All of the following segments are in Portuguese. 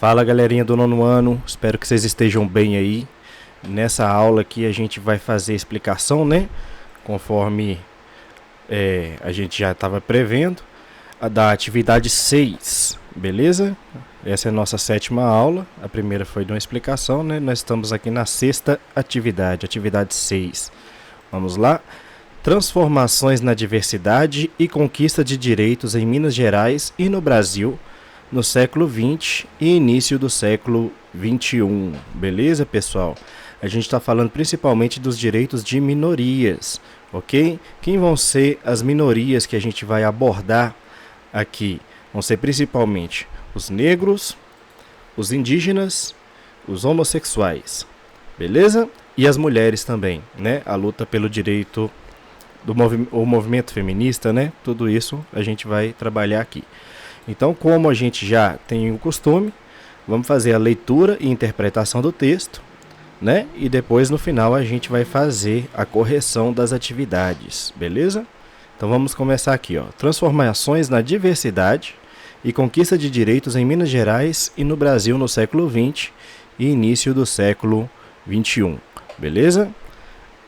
Fala galerinha do nono ano, espero que vocês estejam bem aí. Nessa aula aqui a gente vai fazer explicação, né? Conforme a gente já estava prevendo, a da atividade 6, beleza? Essa é a nossa 7ª aula, a primeira foi de uma explicação, né? Nós estamos aqui na 6ª atividade, atividade 6. Vamos lá? Transformações na diversidade e conquista de direitos em Minas Gerais e no Brasil no século XX e início do século XXI. Beleza, pessoal? A gente está falando principalmente dos direitos de minorias, ok? Quem vão ser as minorias que a gente vai abordar aqui? Vão ser principalmente os negros, os indígenas, os homossexuais, beleza? E as mulheres também, né? A luta pelo direito o movimento feminista, né? Tudo isso a gente vai trabalhar aqui. Então, como a gente já tem o costume, vamos fazer a leitura e interpretação do texto, né? E depois, no final, a gente vai fazer a correção das atividades, beleza? Então, vamos começar aqui, ó. Transformações na diversidade e conquista de direitos em Minas Gerais e no Brasil no século XX e início do século XXI, beleza?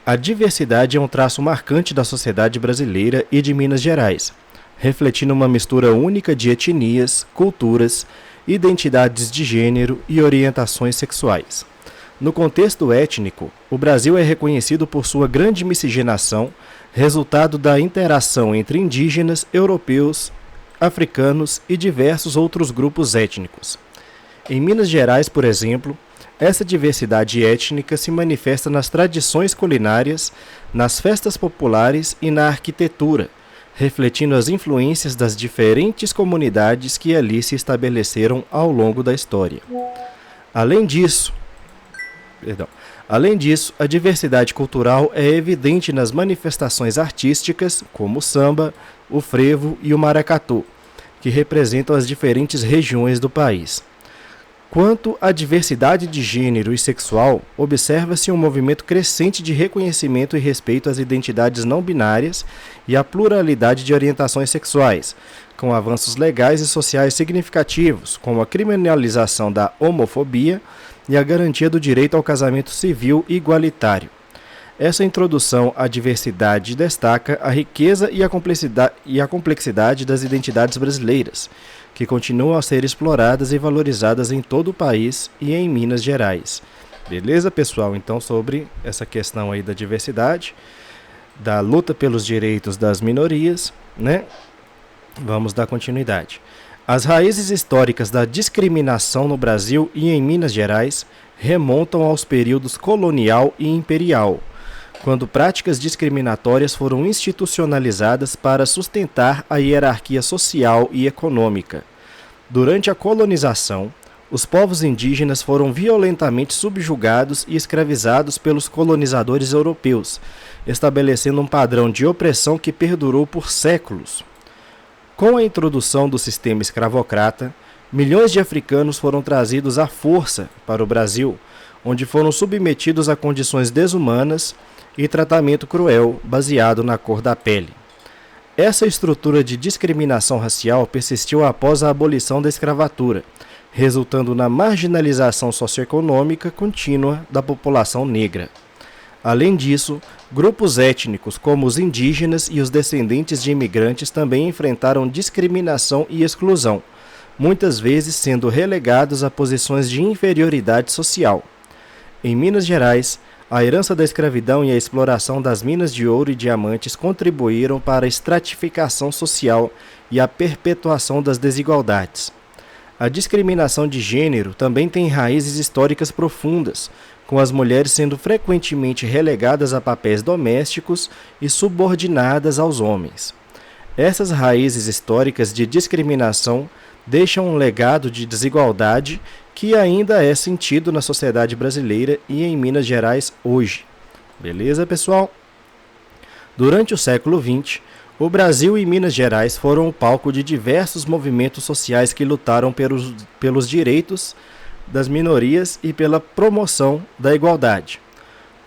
A diversidade é um traço marcante da sociedade brasileira e de Minas Gerais, refletindo uma mistura única de etnias, culturas, identidades de gênero e orientações sexuais. No contexto étnico, o Brasil é reconhecido por sua grande miscigenação, resultado da interação entre indígenas, europeus, africanos e diversos outros grupos étnicos. Em Minas Gerais, por exemplo, essa diversidade étnica se manifesta nas tradições culinárias, nas festas populares e na arquitetura, refletindo as influências das diferentes comunidades que ali se estabeleceram ao longo da história. Além disso, a diversidade cultural é evidente nas manifestações artísticas, como o samba, o frevo e o maracatu, que representam as diferentes regiões do país. Quanto à diversidade de gênero e sexual, observa-se um movimento crescente de reconhecimento e respeito às identidades não binárias e à pluralidade de orientações sexuais, com avanços legais e sociais significativos, como a criminalização da homofobia e a garantia do direito ao casamento civil igualitário. Essa introdução à diversidade destaca a riqueza e a complexidade das identidades brasileiras, que continuam a ser exploradas e valorizadas em todo o país e em Minas Gerais. Beleza, pessoal? Então, sobre essa questão aí da diversidade, da luta pelos direitos das minorias, né? Vamos dar continuidade. As raízes históricas da discriminação no Brasil e em Minas Gerais remontam aos períodos colonial e imperial, quando práticas discriminatórias foram institucionalizadas para sustentar a hierarquia social e econômica. Durante a colonização, os povos indígenas foram violentamente subjugados e escravizados pelos colonizadores europeus, estabelecendo um padrão de opressão que perdurou por séculos. Com a introdução do sistema escravocrata, milhões de africanos foram trazidos à força para o Brasil, onde foram submetidos a condições desumanas e tratamento cruel baseado na cor da pele. Essa estrutura de discriminação racial persistiu após a abolição da escravatura, resultando na marginalização socioeconômica contínua da população negra. Além disso, grupos étnicos como os indígenas e os descendentes de imigrantes também enfrentaram discriminação e exclusão, muitas vezes sendo relegados a posições de inferioridade social. Em Minas Gerais, a herança da escravidão e a exploração das minas de ouro e diamantes contribuíram para a estratificação social e a perpetuação das desigualdades. A discriminação de gênero também tem raízes históricas profundas, com as mulheres sendo frequentemente relegadas a papéis domésticos e subordinadas aos homens. Essas raízes históricas de discriminação deixam um legado de desigualdade que ainda é sentido na sociedade brasileira e em Minas Gerais hoje. Beleza, pessoal? Durante o século XX, o Brasil e Minas Gerais foram o palco de diversos movimentos sociais que lutaram pelos direitos das minorias e pela promoção da igualdade.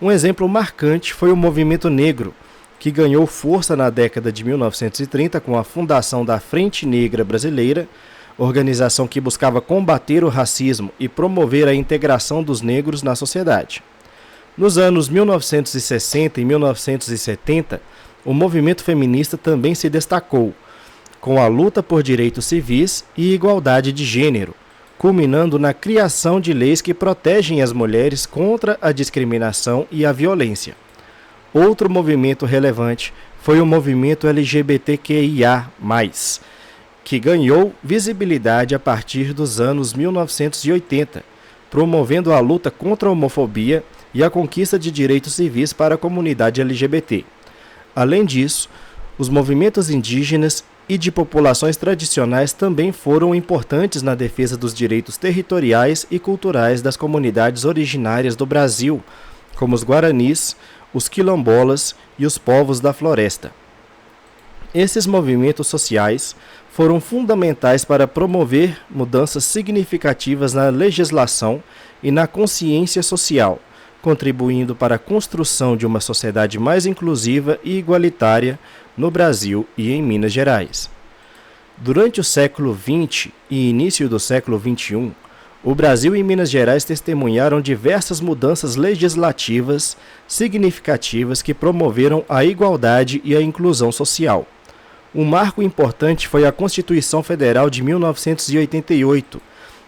Um exemplo marcante foi o movimento negro, que ganhou força na década de 1930 com a fundação da Frente Negra Brasileira, organização que buscava combater o racismo e promover a integração dos negros na sociedade. Nos anos 1960 e 1970, o movimento feminista também se destacou, com a luta por direitos civis e igualdade de gênero, culminando na criação de leis que protegem as mulheres contra a discriminação e a violência. Outro movimento relevante foi o movimento LGBTQIA+, que ganhou visibilidade a partir dos anos 1980, promovendo a luta contra a homofobia e a conquista de direitos civis para a comunidade LGBT. Além disso, os movimentos indígenas e de populações tradicionais também foram importantes na defesa dos direitos territoriais e culturais das comunidades originárias do Brasil, como os guaranis, os quilombolas e os povos da floresta. Esses movimentos sociais foram fundamentais para promover mudanças significativas na legislação e na consciência social, contribuindo para a construção de uma sociedade mais inclusiva e igualitária no Brasil e em Minas Gerais. Durante o século XX e início do século XXI, o Brasil e Minas Gerais testemunharam diversas mudanças legislativas significativas que promoveram a igualdade e a inclusão social. Um marco importante foi a Constituição Federal de 1988,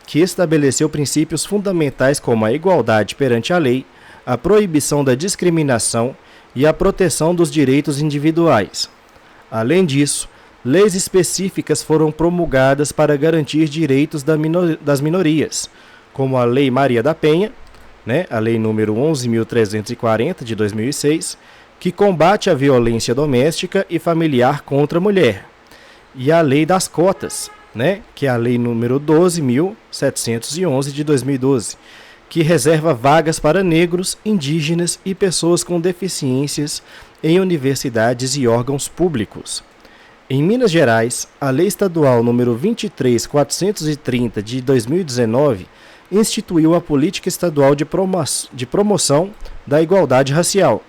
que estabeleceu princípios fundamentais como a igualdade perante a lei, a proibição da discriminação e a proteção dos direitos individuais. Além disso, leis específicas foram promulgadas para garantir direitos das minorias, como a Lei Maria da Penha, a Lei número 11.340 de 2006, que combate a violência doméstica e familiar contra a mulher, e a Lei das Cotas, que é a Lei número 12.711 de 2012, que reserva vagas para negros, indígenas e pessoas com deficiências em universidades e órgãos públicos. Em Minas Gerais, a Lei Estadual número 23.430 de 2019 instituiu a Política Estadual de Promoção da Igualdade Racial,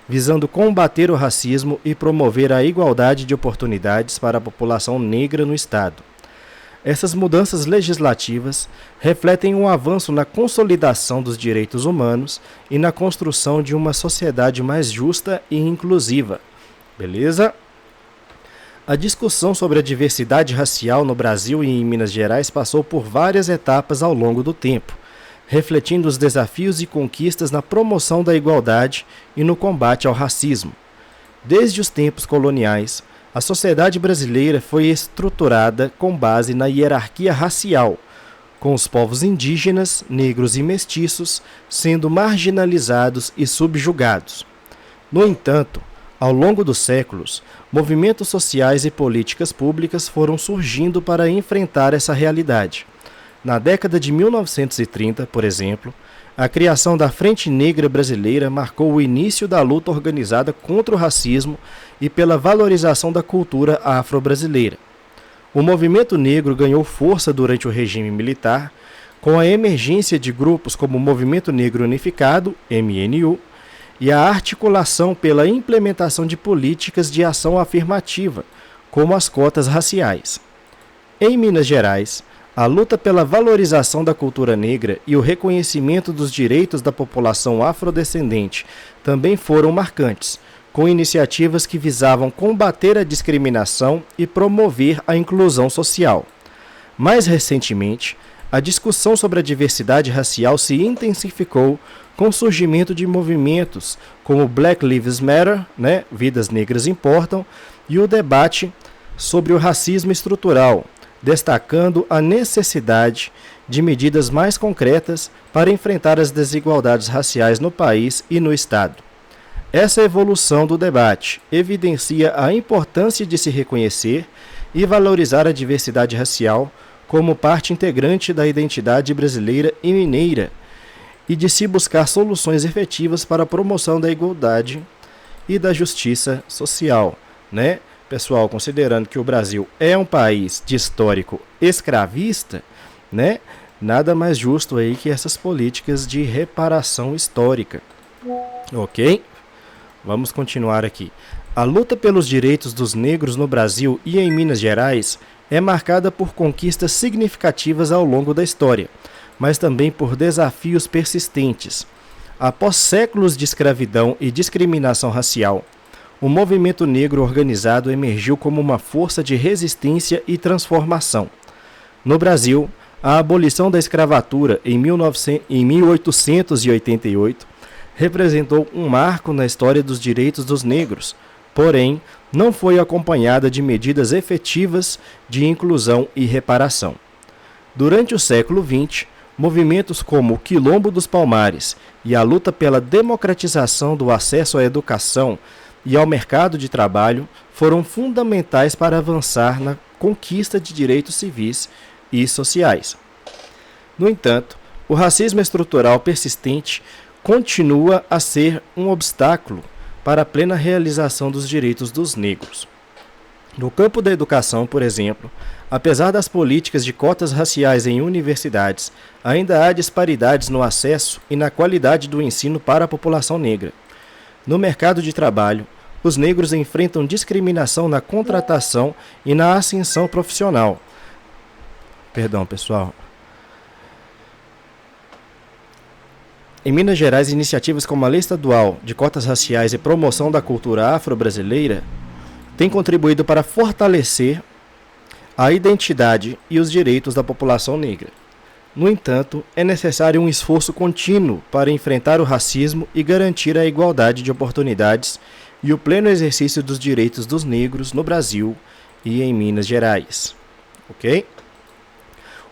visando combater o racismo e promover a igualdade de oportunidades para a população negra no Estado. Essas mudanças legislativas refletem um avanço na consolidação dos direitos humanos e na construção de uma sociedade mais justa e inclusiva. Beleza? A discussão sobre a diversidade racial no Brasil e em Minas Gerais passou por várias etapas ao longo do tempo, refletindo os desafios e conquistas na promoção da igualdade e no combate ao racismo. Desde os tempos coloniais, a sociedade brasileira foi estruturada com base na hierarquia racial, com os povos indígenas, negros e mestiços sendo marginalizados e subjugados. No entanto, ao longo dos séculos, movimentos sociais e políticas públicas foram surgindo para enfrentar essa realidade. Na década de 1930, por exemplo, a criação da Frente Negra Brasileira marcou o início da luta organizada contra o racismo e pela valorização da cultura afro-brasileira. O movimento negro ganhou força durante o regime militar, com a emergência de grupos como o Movimento Negro Unificado, MNU, e a articulação pela implementação de políticas de ação afirmativa, como as cotas raciais. Em Minas Gerais, a luta pela valorização da cultura negra e o reconhecimento dos direitos da população afrodescendente também foram marcantes, com iniciativas que visavam combater a discriminação e promover a inclusão social. Mais recentemente, a discussão sobre a diversidade racial se intensificou com o surgimento de movimentos como Black Lives Matter, Vidas Negras Importam, e o debate sobre o racismo estrutural, destacando a necessidade de medidas mais concretas para enfrentar as desigualdades raciais no país e no Estado. Essa evolução do debate evidencia a importância de se reconhecer e valorizar a diversidade racial como parte integrante da identidade brasileira e mineira e de se buscar soluções efetivas para a promoção da igualdade e da justiça social, Pessoal, considerando que o Brasil é um país de histórico escravista, nada mais justo aí que essas políticas de reparação histórica. Ok? Vamos continuar aqui. A luta pelos direitos dos negros no Brasil e em Minas Gerais é marcada por conquistas significativas ao longo da história, mas também por desafios persistentes. Após séculos de escravidão e discriminação racial, o movimento negro organizado emergiu como uma força de resistência e transformação. No Brasil, a abolição da escravatura em 1888 representou um marco na história dos direitos dos negros, porém, não foi acompanhada de medidas efetivas de inclusão e reparação. Durante o século XX, movimentos como o Quilombo dos Palmares e a luta pela democratização do acesso à educação e ao mercado de trabalho foram fundamentais para avançar na conquista de direitos civis e sociais. No entanto, o racismo estrutural persistente continua a ser um obstáculo para a plena realização dos direitos dos negros. No campo da educação, por exemplo, apesar das políticas de cotas raciais em universidades, ainda há disparidades no acesso e na qualidade do ensino para a população negra. No mercado de trabalho, os negros enfrentam discriminação na contratação e na ascensão profissional. Perdão, pessoal. Em Minas Gerais, iniciativas como a Lei Estadual de Cotas Raciais e Promoção da Cultura Afro-Brasileira têm contribuído para fortalecer a identidade e os direitos da população negra. No entanto, é necessário um esforço contínuo para enfrentar o racismo e garantir a igualdade de oportunidades e o pleno exercício dos direitos dos negros no Brasil e em Minas Gerais. Ok?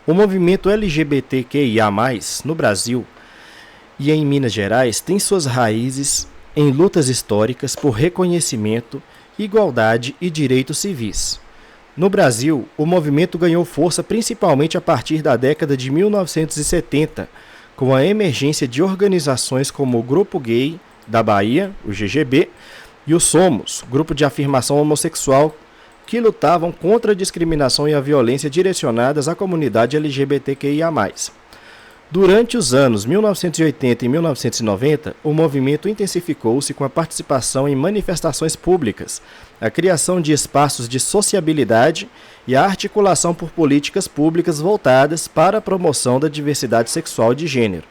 O movimento LGBTQIA+, no Brasil e em Minas Gerais, tem suas raízes em lutas históricas por reconhecimento, igualdade e direitos civis. No Brasil, o movimento ganhou força principalmente a partir da década de 1970, com a emergência de organizações como o Grupo Gay da Bahia, o GGB, e o Somos, grupo de afirmação homossexual, que lutavam contra a discriminação e a violência direcionadas à comunidade LGBTQIA+. Durante os anos 1980 e 1990, o movimento intensificou-se com a participação em manifestações públicas, a criação de espaços de sociabilidade e a articulação por políticas públicas voltadas para a promoção da diversidade sexual e de gênero.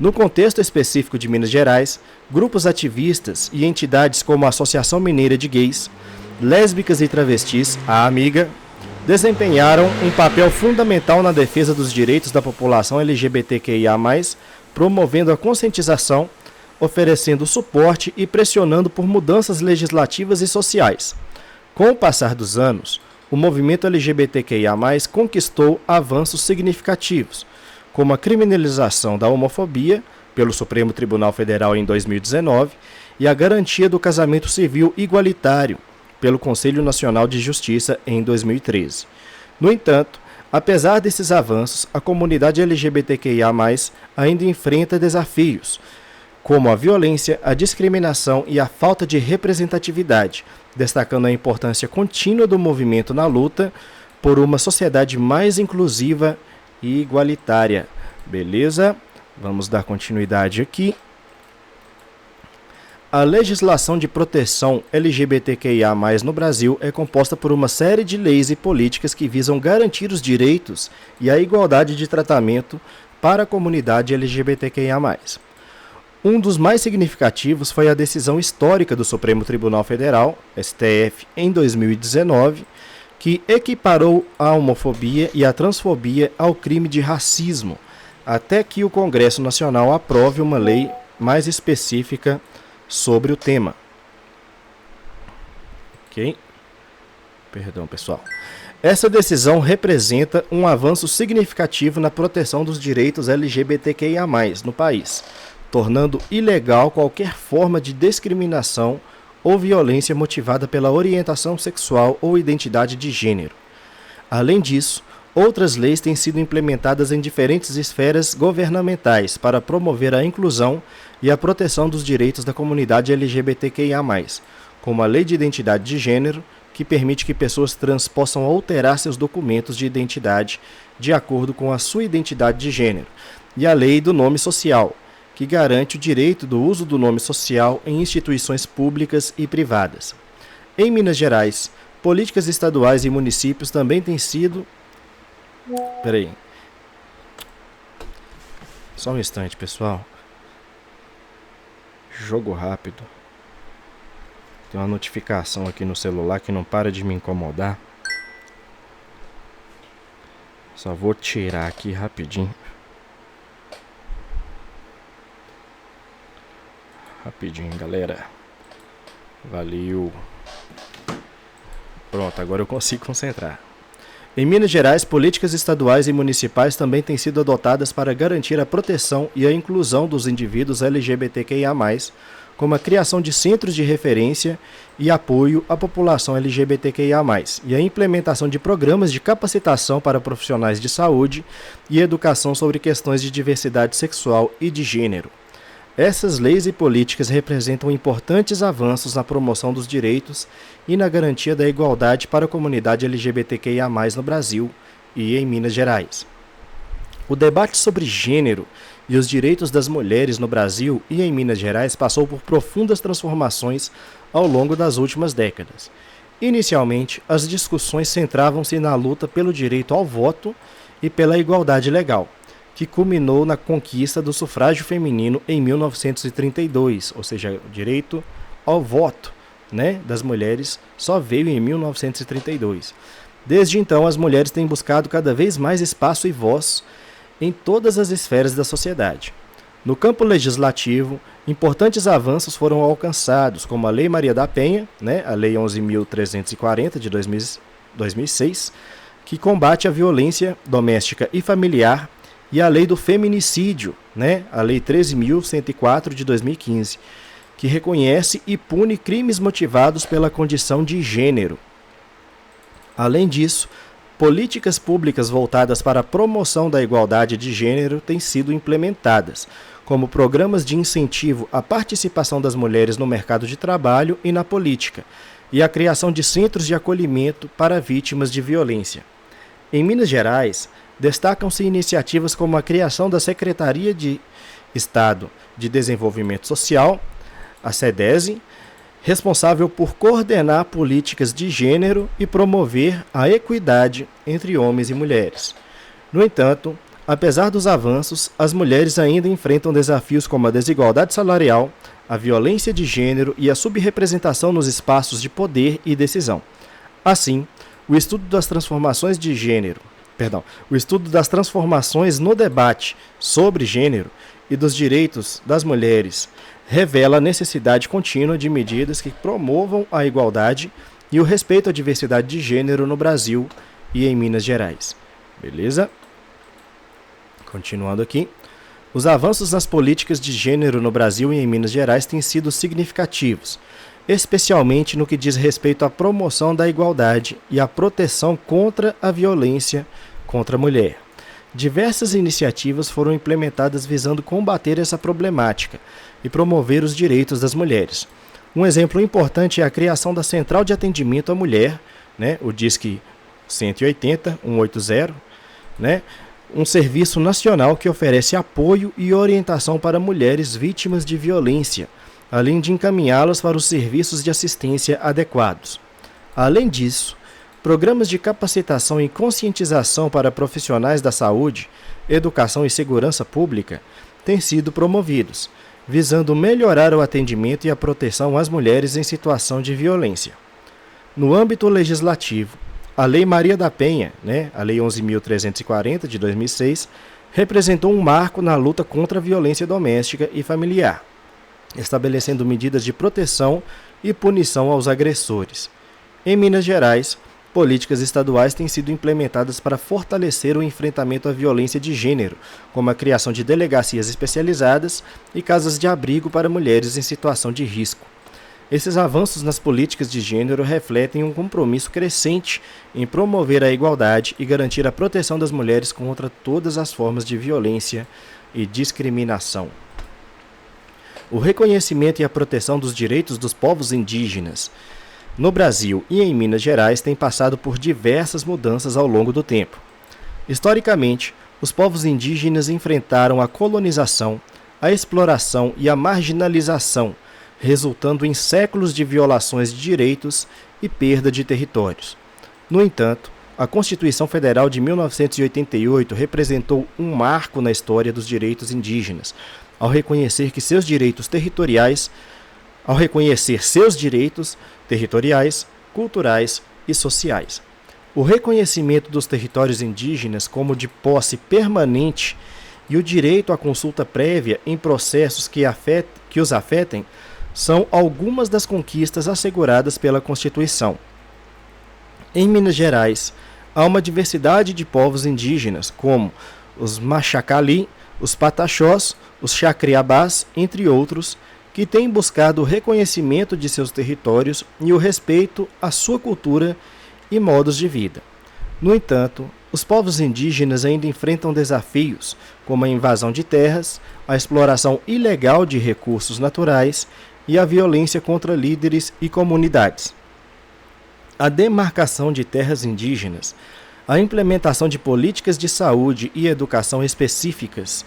No contexto específico de Minas Gerais, grupos ativistas e entidades como a Associação Mineira de Gays, Lésbicas e Travestis, a Amiga, desempenharam um papel fundamental na defesa dos direitos da população LGBTQIA+, promovendo a conscientização, oferecendo suporte e pressionando por mudanças legislativas e sociais. Com o passar dos anos, o movimento LGBTQIA+, conquistou avanços significativos, como a criminalização da homofobia pelo Supremo Tribunal Federal em 2019 e a garantia do casamento civil igualitário pelo Conselho Nacional de Justiça em 2013. No entanto, apesar desses avanços, a comunidade LGBTQIA+, ainda enfrenta desafios, como a violência, a discriminação e a falta de representatividade, destacando a importância contínua do movimento na luta por uma sociedade mais inclusiva e igualitária. Beleza? Vamos dar continuidade aqui. A legislação de proteção LGBTQIA+, no Brasil é composta por uma série de leis e políticas que visam garantir os direitos e a igualdade de tratamento para a comunidade LGBTQIA+. Um dos mais significativos foi a decisão histórica do Supremo Tribunal Federal, STF, em 2019, que equiparou a homofobia e a transfobia ao crime de racismo, até que o Congresso Nacional aprove uma lei mais específica sobre o tema. Ok? Perdão, pessoal. Essa decisão representa um avanço significativo na proteção dos direitos LGBTQIA+, no país, tornando ilegal qualquer forma de discriminação ou violência motivada pela orientação sexual ou identidade de gênero. Além disso, outras leis têm sido implementadas em diferentes esferas governamentais para promover a inclusão e a proteção dos direitos da comunidade LGBTQIA+, como a Lei de Identidade de Gênero, que permite que pessoas trans possam alterar seus documentos de identidade de acordo com a sua identidade de gênero, e a Lei do Nome Social, que garante o direito do uso do nome social em instituições públicas e privadas. Em Minas Gerais, políticas estaduais e municípios também têm sido... Peraí. Só um instante, pessoal. Jogo rápido. Tem uma notificação aqui no celular que não para de me incomodar. Só vou tirar aqui rapidinho. Rapidinho, galera. Valeu. Pronto, agora eu consigo concentrar. Em Minas Gerais, políticas estaduais e municipais também têm sido adotadas para garantir a proteção e a inclusão dos indivíduos LGBTQIA+, como a criação de centros de referência e apoio à população LGBTQIA+, e a implementação de programas de capacitação para profissionais de saúde e educação sobre questões de diversidade sexual e de gênero. Essas leis e políticas representam importantes avanços na promoção dos direitos e na garantia da igualdade para a comunidade LGBTQIA+, no Brasil e em Minas Gerais. O debate sobre gênero e os direitos das mulheres no Brasil e em Minas Gerais passou por profundas transformações ao longo das últimas décadas. Inicialmente, as discussões centravam-se na luta pelo direito ao voto e pela igualdade legal, que culminou na conquista do sufrágio feminino em 1932, ou seja, o direito ao voto, das mulheres só veio em 1932. Desde então, as mulheres têm buscado cada vez mais espaço e voz em todas as esferas da sociedade. No campo legislativo, importantes avanços foram alcançados, como a Lei Maria da Penha, a Lei 11.340 de 2006, que combate a violência doméstica e familiar, e a Lei do Feminicídio, a Lei 13.104 de 2015, que reconhece e pune crimes motivados pela condição de gênero. Além disso, políticas públicas voltadas para a promoção da igualdade de gênero têm sido implementadas, como programas de incentivo à participação das mulheres no mercado de trabalho e na política, e a criação de centros de acolhimento para vítimas de violência. Em Minas Gerais, destacam-se iniciativas como a criação da Secretaria de Estado de Desenvolvimento Social, a SEDESE, responsável por coordenar políticas de gênero e promover a equidade entre homens e mulheres. No entanto, apesar dos avanços, as mulheres ainda enfrentam desafios como a desigualdade salarial, a violência de gênero e a subrepresentação nos espaços de poder e decisão. Assim, o estudo das transformações no debate sobre gênero e dos direitos das mulheres revela a necessidade contínua de medidas que promovam a igualdade e o respeito à diversidade de gênero no Brasil e em Minas Gerais. Beleza? Continuando aqui. Os avanços nas políticas de gênero no Brasil e em Minas Gerais têm sido significativos, especialmente no que diz respeito à promoção da igualdade e à proteção contra a violência contra a mulher. Diversas iniciativas foram implementadas visando combater essa problemática e promover os direitos das mulheres. Um exemplo importante é a criação da Central de Atendimento à Mulher, o DISC 180, 180, um serviço nacional que oferece apoio e orientação para mulheres vítimas de violência, além de encaminhá-las para os serviços de assistência adequados. Além disso, programas de capacitação e conscientização para profissionais da saúde, educação e segurança pública têm sido promovidos, visando melhorar o atendimento e a proteção às mulheres em situação de violência. No âmbito legislativo, a Lei Maria da Penha, a Lei 11.340 de 2006, representou um marco na luta contra a violência doméstica e familiar, estabelecendo medidas de proteção e punição aos agressores. Em Minas Gerais, políticas estaduais têm sido implementadas para fortalecer o enfrentamento à violência de gênero, como a criação de delegacias especializadas e casas de abrigo para mulheres em situação de risco. Esses avanços nas políticas de gênero refletem um compromisso crescente em promover a igualdade e garantir a proteção das mulheres contra todas as formas de violência e discriminação. O reconhecimento e a proteção dos direitos dos povos indígenas no Brasil e em Minas Gerais tem passado por diversas mudanças ao longo do tempo. Historicamente, os povos indígenas enfrentaram a colonização, a exploração e a marginalização, resultando em séculos de violações de direitos e perda de territórios. No entanto, a Constituição Federal de 1988 representou um marco na história dos direitos indígenas, ao reconhecer seus direitos territoriais, culturais e sociais. O reconhecimento dos territórios indígenas como de posse permanente e o direito à consulta prévia em processos que os afetem são algumas das conquistas asseguradas pela Constituição. Em Minas Gerais, há uma diversidade de povos indígenas, como os Machacali, os Pataxós, os Chacriabás, entre outros, que têm buscado o reconhecimento de seus territórios e o respeito à sua cultura e modos de vida. No entanto, os povos indígenas ainda enfrentam desafios, como a invasão de terras, a exploração ilegal de recursos naturais e a violência contra líderes e comunidades. A demarcação de terras indígenas, a implementação de políticas de saúde e educação específicas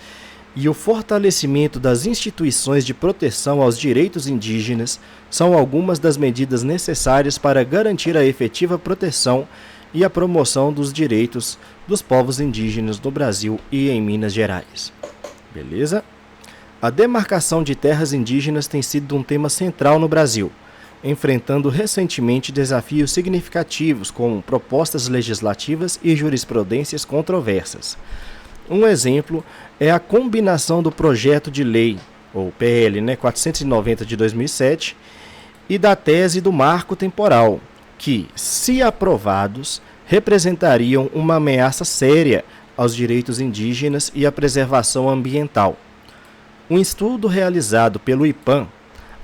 e o fortalecimento das instituições de proteção aos direitos indígenas são algumas das medidas necessárias para garantir a efetiva proteção e a promoção dos direitos dos povos indígenas no Brasil e em Minas Gerais. Beleza? A demarcação de terras indígenas tem sido um tema central no Brasil, enfrentando recentemente desafios significativos como propostas legislativas e jurisprudências controversas. Um exemplo é a combinação do projeto de lei, ou PL 490 de 2007, e da tese do marco temporal, que, se aprovados, representariam uma ameaça séria aos direitos indígenas e à preservação ambiental. Um estudo realizado pelo IPAM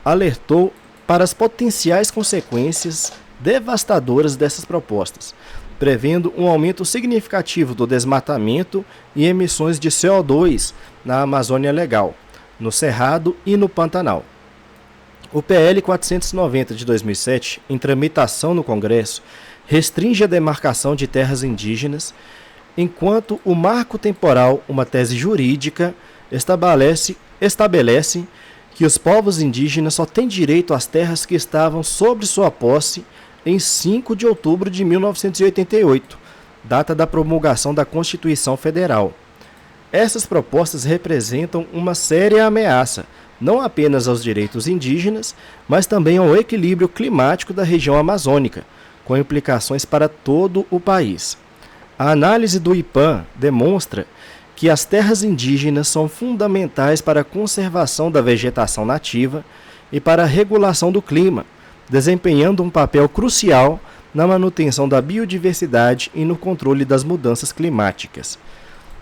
alertou para as potenciais consequências devastadoras dessas propostas, prevendo um aumento significativo do desmatamento e emissões de CO2 na Amazônia Legal, no Cerrado e no Pantanal. O PL 490 de 2007, em tramitação no Congresso, restringe a demarcação de terras indígenas, enquanto o marco temporal, uma tese jurídica, estabelece que os povos indígenas só têm direito às terras que estavam sob sua posse em 5 de outubro de 1988, data da promulgação da Constituição Federal. Essas propostas representam uma séria ameaça, não apenas aos direitos indígenas, mas também ao equilíbrio climático da região amazônica, com implicações para todo o país. A análise do IPAM demonstra que as terras indígenas são fundamentais para a conservação da vegetação nativa e para a regulação do clima, desempenhando um papel crucial na manutenção da biodiversidade e no controle das mudanças climáticas.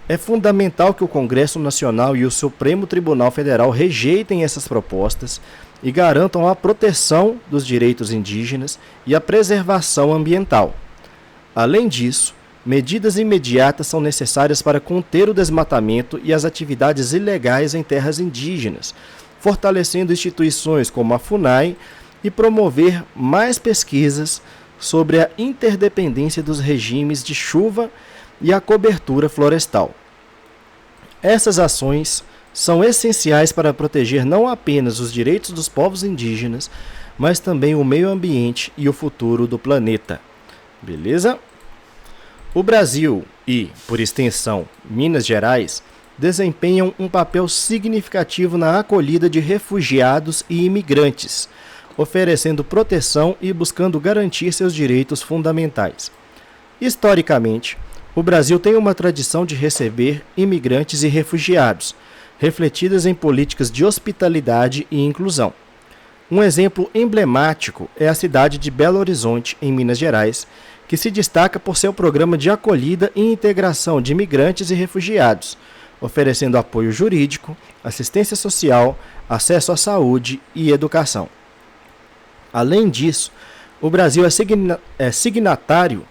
É fundamental que o Congresso Nacional e o Supremo Tribunal Federal rejeitem essas propostas e garantam a proteção dos direitos indígenas e a preservação ambiental. Além disso, medidas imediatas são necessárias para conter o desmatamento e as atividades ilegais em terras indígenas, fortalecendo instituições como a FUNAI e promover mais pesquisas sobre a interdependência dos regimes de chuva e a cobertura florestal. Essas ações são essenciais para proteger não apenas os direitos dos povos indígenas, mas também o meio ambiente e o futuro do planeta. Beleza? O Brasil e, por extensão, Minas Gerais, desempenham um papel significativo na acolhida de refugiados e imigrantes, oferecendo proteção e buscando garantir seus direitos fundamentais. Historicamente, o Brasil tem uma tradição de receber imigrantes e refugiados, refletidas em políticas de hospitalidade e inclusão. Um exemplo emblemático é a cidade de Belo Horizonte, em Minas Gerais, que se destaca por seu programa de acolhida e integração de imigrantes e refugiados, oferecendo apoio jurídico, assistência social, acesso à saúde e educação. Além disso, o Brasil é signatário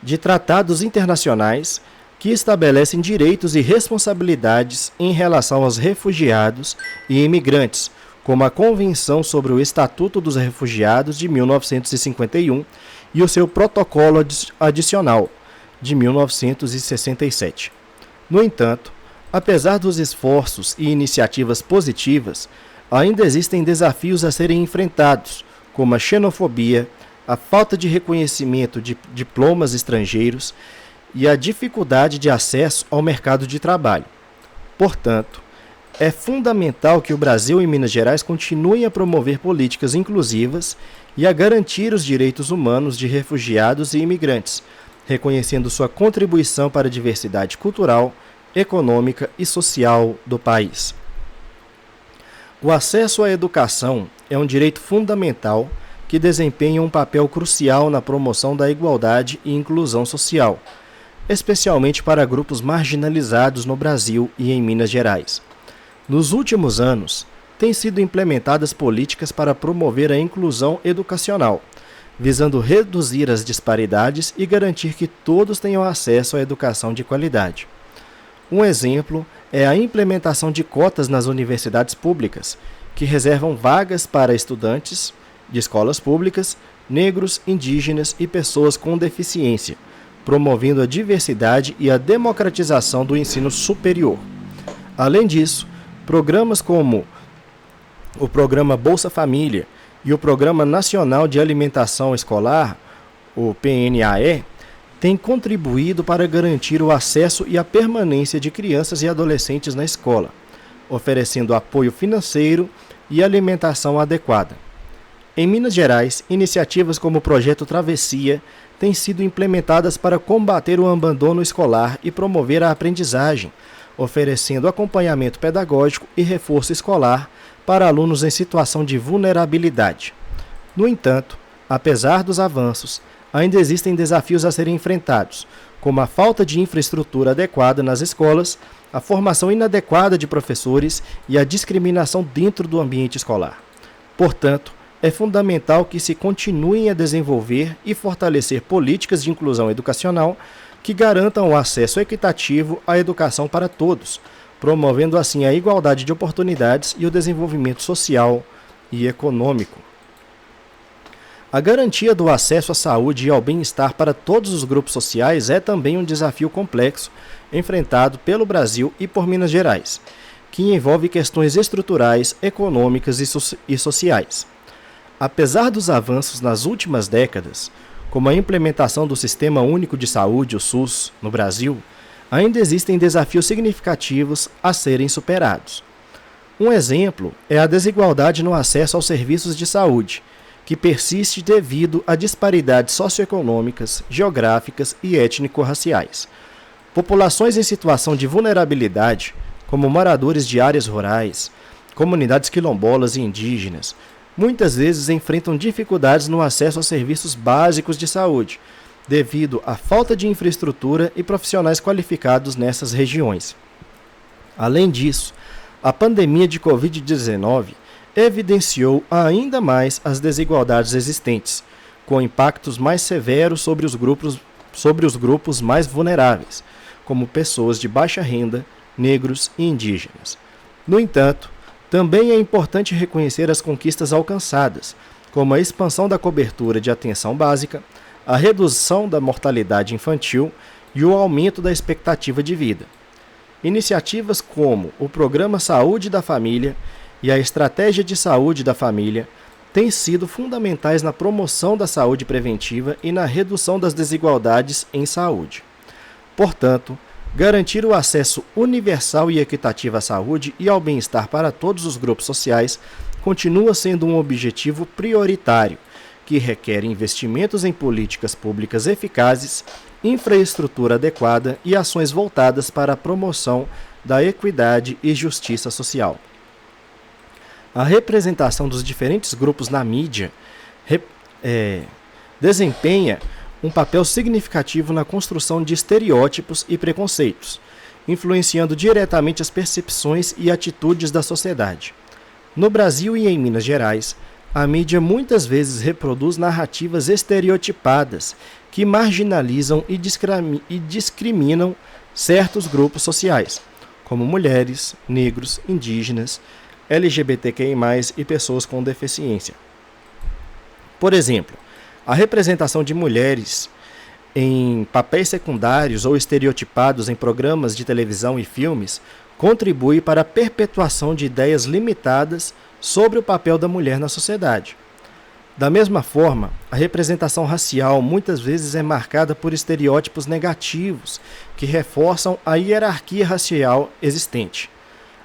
de tratados internacionais que estabelecem direitos e responsabilidades em relação aos refugiados e imigrantes, como a Convenção sobre o Estatuto dos Refugiados de 1951 e o seu Protocolo Adicional de 1967. No entanto, apesar dos esforços e iniciativas positivas, ainda existem desafios a serem enfrentados, como a xenofobia, a falta de reconhecimento de diplomas estrangeiros e a dificuldade de acesso ao mercado de trabalho. Portanto, é fundamental que o Brasil e Minas Gerais continuem a promover políticas inclusivas e a garantir os direitos humanos de refugiados e imigrantes, reconhecendo sua contribuição para a diversidade cultural, econômica e social do país. O acesso à educação é um direito fundamental que desempenha um papel crucial na promoção da igualdade e inclusão social, especialmente para grupos marginalizados no Brasil e em Minas Gerais. Nos últimos anos, têm sido implementadas políticas para promover a inclusão educacional, visando reduzir as disparidades e garantir que todos tenham acesso à educação de qualidade. Um exemplo é a implementação de cotas nas universidades públicas, que reservam vagas para estudantes de escolas públicas, negros, indígenas e pessoas com deficiência, promovendo a diversidade e a democratização do ensino superior. Além disso, programas como o Programa Bolsa Família e o Programa Nacional de Alimentação Escolar, o PNAE, têm contribuído para garantir o acesso e a permanência de crianças e adolescentes na escola, oferecendo apoio financeiro e alimentação adequada. Em Minas Gerais, iniciativas como o Projeto Travessia têm sido implementadas para combater o abandono escolar e promover a aprendizagem, oferecendo acompanhamento pedagógico e reforço escolar para alunos em situação de vulnerabilidade. No entanto, apesar dos avanços, ainda existem desafios a serem enfrentados, como a falta de infraestrutura adequada nas escolas, a formação inadequada de professores e a discriminação dentro do ambiente escolar. Portanto, é fundamental que se continuem a desenvolver e fortalecer políticas de inclusão educacional que garantam o acesso equitativo à educação para todos, promovendo assim a igualdade de oportunidades e o desenvolvimento social e econômico. A garantia do acesso à saúde e ao bem-estar para todos os grupos sociais é também um desafio complexo enfrentado pelo Brasil e por Minas Gerais, que envolve questões estruturais, econômicas e sociais. Apesar dos avanços nas últimas décadas, como a implementação do Sistema Único de Saúde, o SUS, no Brasil, ainda existem desafios significativos a serem superados. Um exemplo é a desigualdade no acesso aos serviços de saúde, que persiste devido a disparidades socioeconômicas, geográficas e étnico-raciais. Populações em situação de vulnerabilidade, como moradores de áreas rurais, comunidades quilombolas e indígenas, muitas vezes enfrentam dificuldades no acesso aos serviços básicos de saúde, devido à falta de infraestrutura e profissionais qualificados nessas regiões. Além disso, a pandemia de Covid-19 evidenciou ainda mais as desigualdades existentes, com impactos mais severos sobre os grupos mais vulneráveis, como pessoas de baixa renda, negros e indígenas. No entanto, também é importante reconhecer as conquistas alcançadas, como a expansão da cobertura de atenção básica, a redução da mortalidade infantil e o aumento da expectativa de vida. Iniciativas como o Programa Saúde da Família e a Estratégia de Saúde da Família têm sido fundamentais na promoção da saúde preventiva e na redução das desigualdades em saúde. Portanto, garantir o acesso universal e equitativo à saúde e ao bem-estar para todos os grupos sociais continua sendo um objetivo prioritário, que requer investimentos em políticas públicas eficazes, infraestrutura adequada e ações voltadas para a promoção da equidade e justiça social. A representação dos diferentes grupos na mídia desempenha um papel significativo na construção de estereótipos e preconceitos, influenciando diretamente as percepções e atitudes da sociedade. No Brasil e em Minas Gerais, a mídia muitas vezes reproduz narrativas estereotipadas que marginalizam e discriminam certos grupos sociais, como mulheres, negros, indígenas, LGBTQI+, e pessoas com deficiência. Por exemplo, a representação de mulheres em papéis secundários ou estereotipados em programas de televisão e filmes contribui para a perpetuação de ideias limitadas sobre o papel da mulher na sociedade. Da mesma forma, a representação racial muitas vezes é marcada por estereótipos negativos que reforçam a hierarquia racial existente.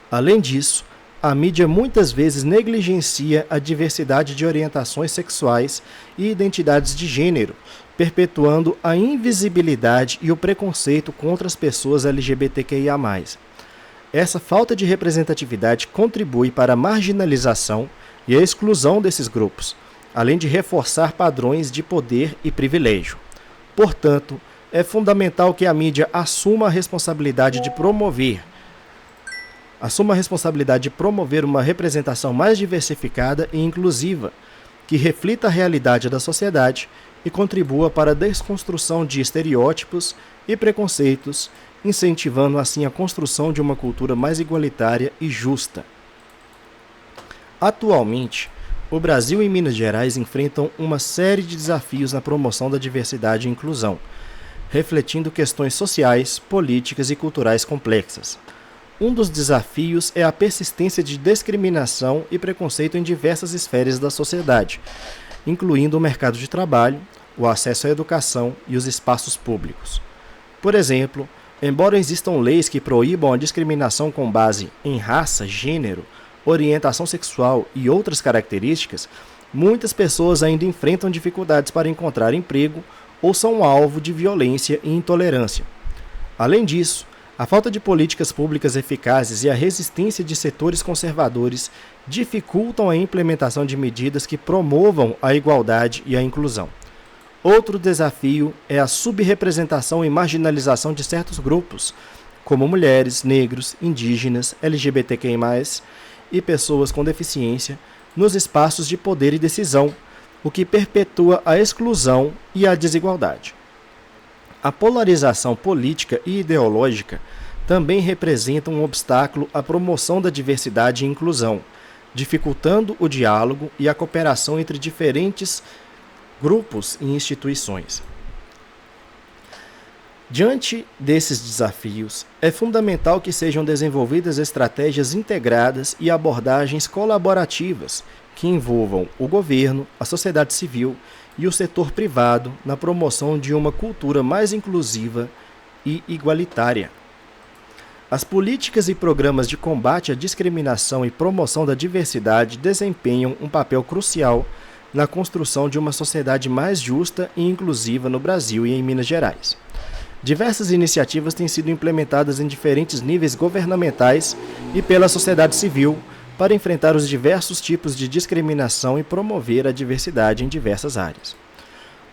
Além disso, a mídia muitas vezes negligencia a diversidade de orientações sexuais e identidades de gênero, perpetuando a invisibilidade e o preconceito contra as pessoas LGBTQIA+. Essa falta de representatividade contribui para a marginalização e a exclusão desses grupos, além de reforçar padrões de poder e privilégio. Portanto, é fundamental que a mídia assuma a responsabilidade de promover uma representação mais diversificada e inclusiva, que reflita a realidade da sociedade e contribua para a desconstrução de estereótipos e preconceitos, incentivando assim a construção de uma cultura mais igualitária e justa. Atualmente, o Brasil e Minas Gerais enfrentam uma série de desafios na promoção da diversidade e inclusão, refletindo questões sociais, políticas e culturais complexas. Um dos desafios é a persistência de discriminação e preconceito em diversas esferas da sociedade, incluindo o mercado de trabalho, o acesso à educação e os espaços públicos. Por exemplo, embora existam leis que proíbam a discriminação com base em raça, gênero, orientação sexual e outras características, muitas pessoas ainda enfrentam dificuldades para encontrar emprego ou são alvo de violência e intolerância. Além disso, a falta de políticas públicas eficazes e a resistência de setores conservadores dificultam a implementação de medidas que promovam a igualdade e a inclusão. Outro desafio é a subrepresentação e marginalização de certos grupos, como mulheres, negros, indígenas, LGBTQI+, e pessoas com deficiência, nos espaços de poder e decisão, o que perpetua a exclusão e a desigualdade. A polarização política e ideológica também representa um obstáculo à promoção da diversidade e inclusão, dificultando o diálogo e a cooperação entre diferentes grupos e instituições. Diante desses desafios, é fundamental que sejam desenvolvidas estratégias integradas e abordagens colaborativas que envolvam o governo, a sociedade civil e o setor privado na promoção de uma cultura mais inclusiva e igualitária. As políticas e programas de combate à discriminação e promoção da diversidade desempenham um papel crucial na construção de uma sociedade mais justa e inclusiva no Brasil e em Minas Gerais. Diversas iniciativas têm sido implementadas em diferentes níveis governamentais e pela sociedade civil para enfrentar os diversos tipos de discriminação e promover a diversidade em diversas áreas.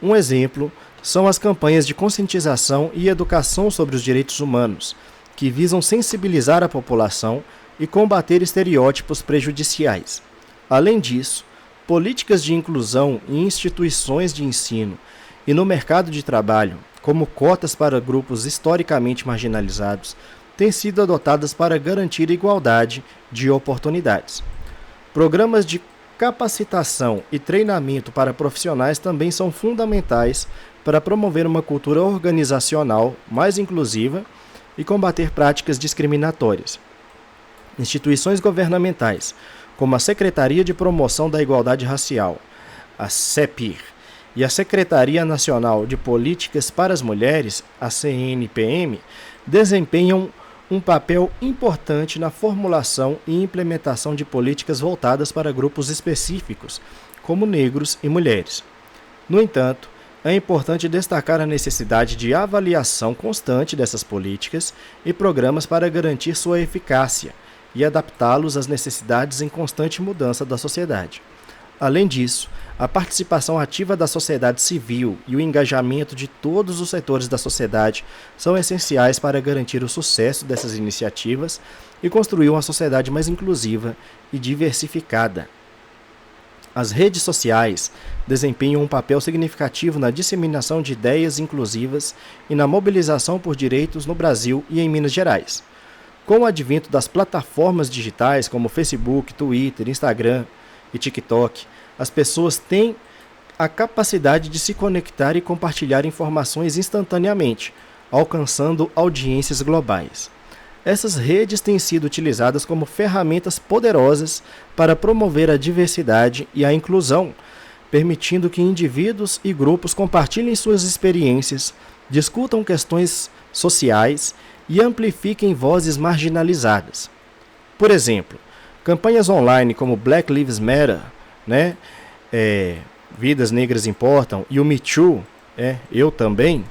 Um exemplo são as campanhas de conscientização e educação sobre os direitos humanos, que visam sensibilizar a população e combater estereótipos prejudiciais. Além disso, políticas de inclusão em instituições de ensino e no mercado de trabalho, como cotas para grupos historicamente marginalizados, têm sido adotadas para garantir igualdade de oportunidades. Programas de capacitação e treinamento para profissionais também são fundamentais para promover uma cultura organizacional mais inclusiva e combater práticas discriminatórias. Instituições governamentais, como a Secretaria de Promoção da Igualdade Racial, a CEPIR, e a Secretaria Nacional de Políticas para as Mulheres, a CNPM, desempenham um papel importante na formulação e implementação de políticas voltadas para grupos específicos, como negros e mulheres. No entanto, é importante destacar a necessidade de avaliação constante dessas políticas e programas para garantir sua eficácia e adaptá-los às necessidades em constante mudança da sociedade. Além disso, a participação ativa da sociedade civil e o engajamento de todos os setores da sociedade são essenciais para garantir o sucesso dessas iniciativas e construir uma sociedade mais inclusiva e diversificada. As redes sociais desempenham um papel significativo na disseminação de ideias inclusivas e na mobilização por direitos no Brasil e em Minas Gerais. Com o advento das plataformas digitais como Facebook, Twitter, Instagram e TikTok, as pessoas têm a capacidade de se conectar e compartilhar informações instantaneamente, alcançando audiências globais. Essas redes têm sido utilizadas como ferramentas poderosas para promover a diversidade e a inclusão, permitindo que indivíduos e grupos compartilhem suas experiências, discutam questões sociais e amplifiquem vozes marginalizadas. Por exemplo, campanhas online como Black Lives Matter, né, Vidas Negras Importam, e o Me Too, Eu Também,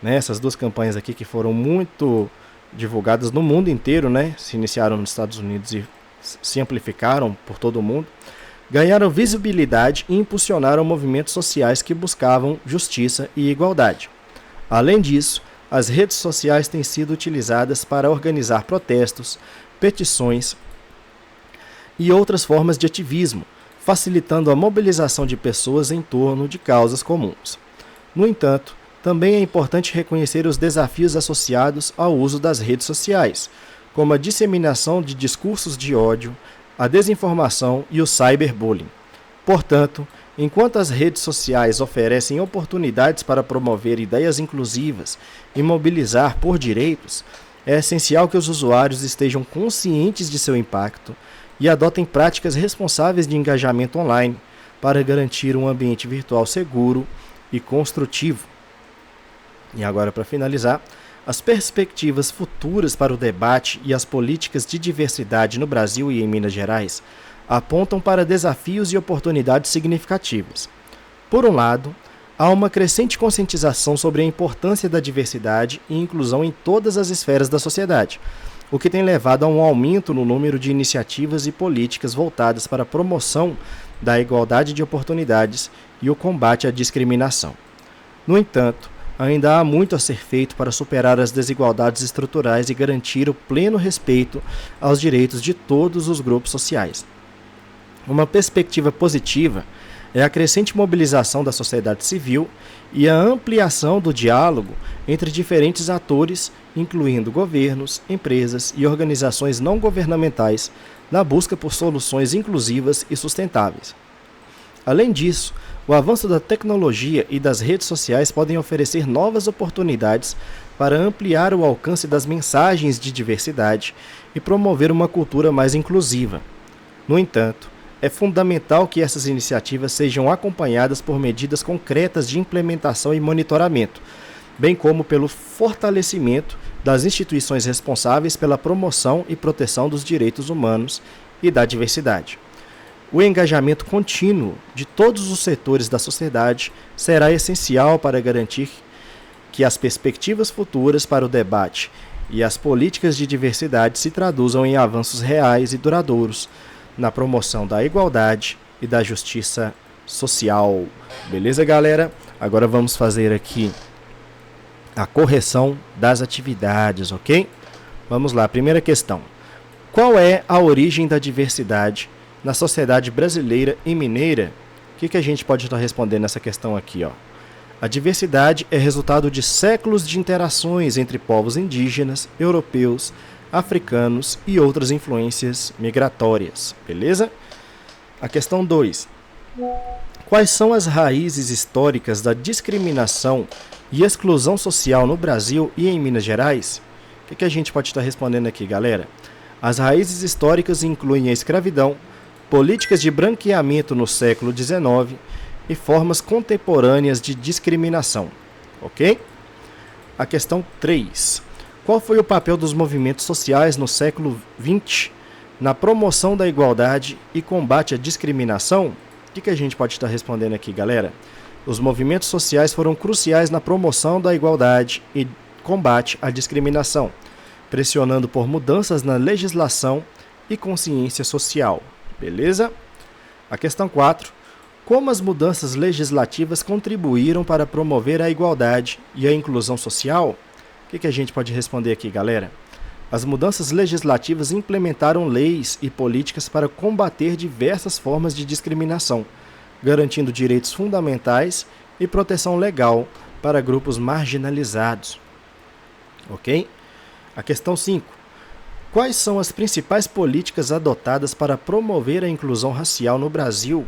né, essas duas campanhas aqui que foram muito divulgadas no mundo inteiro, né, se iniciaram nos Estados Unidos e se amplificaram por todo o mundo, ganharam visibilidade e impulsionaram movimentos sociais que buscavam justiça e igualdade. Além disso, as redes sociais têm sido utilizadas para organizar protestos, petições e outras formas de ativismo, facilitando a mobilização de pessoas em torno de causas comuns. No entanto, também é importante reconhecer os desafios associados ao uso das redes sociais, como a disseminação de discursos de ódio, a desinformação e o cyberbullying. Portanto, enquanto as redes sociais oferecem oportunidades para promover ideias inclusivas e mobilizar por direitos, é essencial que os usuários estejam conscientes de seu impacto e adotem práticas responsáveis de engajamento online para garantir um ambiente virtual seguro e construtivo. E agora, para finalizar, as perspectivas futuras para o debate e as políticas de diversidade no Brasil e em Minas Gerais apontam para desafios e oportunidades significativas. Por um lado, há uma crescente conscientização sobre a importância da diversidade e inclusão em todas as esferas da sociedade, o que tem levado a um aumento no número de iniciativas e políticas voltadas para a promoção da igualdade de oportunidades e o combate à discriminação. No entanto, ainda há muito a ser feito para superar as desigualdades estruturais e garantir o pleno respeito aos direitos de todos os grupos sociais. Uma perspectiva positiva é a crescente mobilização da sociedade civil e a ampliação do diálogo entre diferentes atores, incluindo governos, empresas e organizações não governamentais, na busca por soluções inclusivas e sustentáveis. Além disso, o avanço da tecnologia e das redes sociais podem oferecer novas oportunidades para ampliar o alcance das mensagens de diversidade e promover uma cultura mais inclusiva. No entanto, é fundamental que essas iniciativas sejam acompanhadas por medidas concretas de implementação e monitoramento, bem como pelo fortalecimento das instituições responsáveis pela promoção e proteção dos direitos humanos e da diversidade. O engajamento contínuo de todos os setores da sociedade será essencial para garantir que as perspectivas futuras para o debate e as políticas de diversidade se traduzam em avanços reais e duradouros na promoção da igualdade e da justiça social. Beleza, galera? Agora vamos fazer aqui a correção das atividades, ok? Vamos lá, primeira questão. Qual é a origem da diversidade na sociedade brasileira e mineira? O que a gente pode estar respondendo nessa questão aqui, ó? A diversidade é resultado de séculos de interações entre povos indígenas, europeus, africanos e outras influências migratórias, beleza? A questão 2. Quais são as raízes históricas da discriminação e exclusão social no Brasil e em Minas Gerais? O que a gente pode estar respondendo aqui, galera? As raízes históricas incluem a escravidão, políticas de branqueamento no século XIX e formas contemporâneas de discriminação, ok? A questão 3. Qual foi o papel dos movimentos sociais no século XX na promoção da igualdade e combate à discriminação? O que a gente pode estar respondendo aqui, galera? Os movimentos sociais foram cruciais na promoção da igualdade e combate à discriminação, pressionando por mudanças na legislação e consciência social. Beleza? A questão 4. Como as mudanças legislativas contribuíram para promover a igualdade e a inclusão social? O que a gente pode responder aqui, galera? As mudanças legislativas implementaram leis e políticas para combater diversas formas de discriminação, garantindo direitos fundamentais e proteção legal para grupos marginalizados. Ok? A questão 5. Quais são as principais políticas adotadas para promover a inclusão racial no Brasil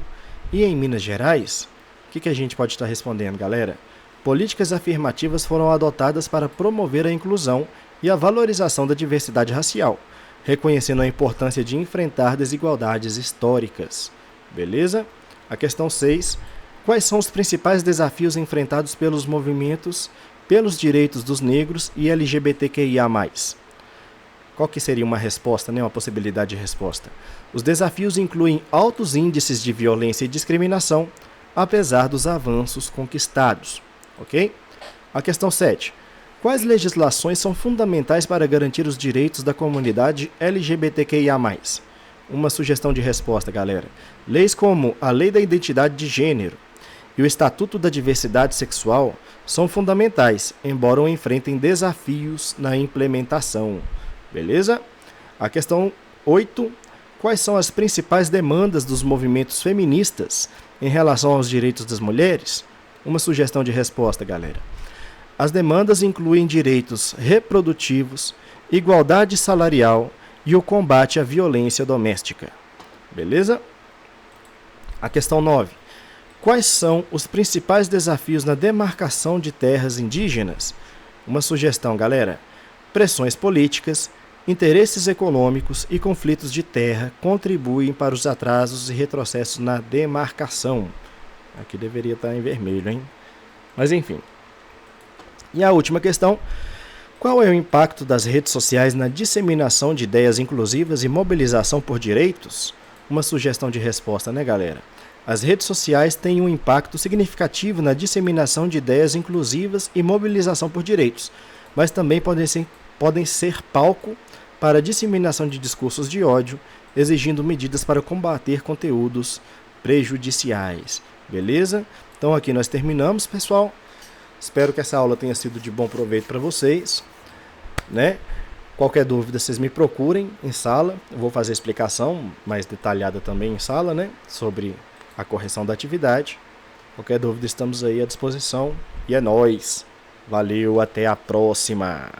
e em Minas Gerais? O que a gente pode estar respondendo, galera? Políticas afirmativas foram adotadas para promover a inclusão e a valorização da diversidade racial, reconhecendo a importância de enfrentar desigualdades históricas. Beleza? A questão 6. Quais são os principais desafios enfrentados pelos movimentos pelos direitos dos negros e LGBTQIA+. Qual que seria uma resposta, né? Uma possibilidade de resposta? Os desafios incluem altos índices de violência e discriminação, apesar dos avanços conquistados. Ok? A questão 7. Quais legislações são fundamentais para garantir os direitos da comunidade LGBTQIA+. Uma sugestão de resposta, galera. Leis como a Lei da Identidade de Gênero e o Estatuto da Diversidade Sexual são fundamentais, embora enfrentem desafios na implementação. Beleza? A questão 8. Quais são as principais demandas dos movimentos feministas em relação aos direitos das mulheres? Uma sugestão de resposta, galera. As demandas incluem direitos reprodutivos, igualdade salarial e o combate à violência doméstica. Beleza? A questão 9. Quais são os principais desafios na demarcação de terras indígenas? Uma sugestão, galera. Pressões políticas, interesses econômicos e conflitos de terra contribuem para os atrasos e retrocessos na demarcação. Aqui deveria estar em vermelho, hein? Mas enfim. E a última questão. Qual é o impacto das redes sociais na disseminação de ideias inclusivas e mobilização por direitos? Uma sugestão de resposta, né, galera? As redes sociais têm um impacto significativo na disseminação de ideias inclusivas e mobilização por direitos, mas também podem ser palco para a disseminação de discursos de ódio, exigindo medidas para combater conteúdos prejudiciais. Beleza? Então aqui nós terminamos, pessoal. Espero que essa aula tenha sido de bom proveito para vocês, né? Qualquer dúvida, vocês me procurem em sala. Eu vou fazer explicação mais detalhada também em sala, né? Sobre a correção da atividade. Qualquer dúvida, estamos aí à disposição. E é nóis. Valeu, até a próxima.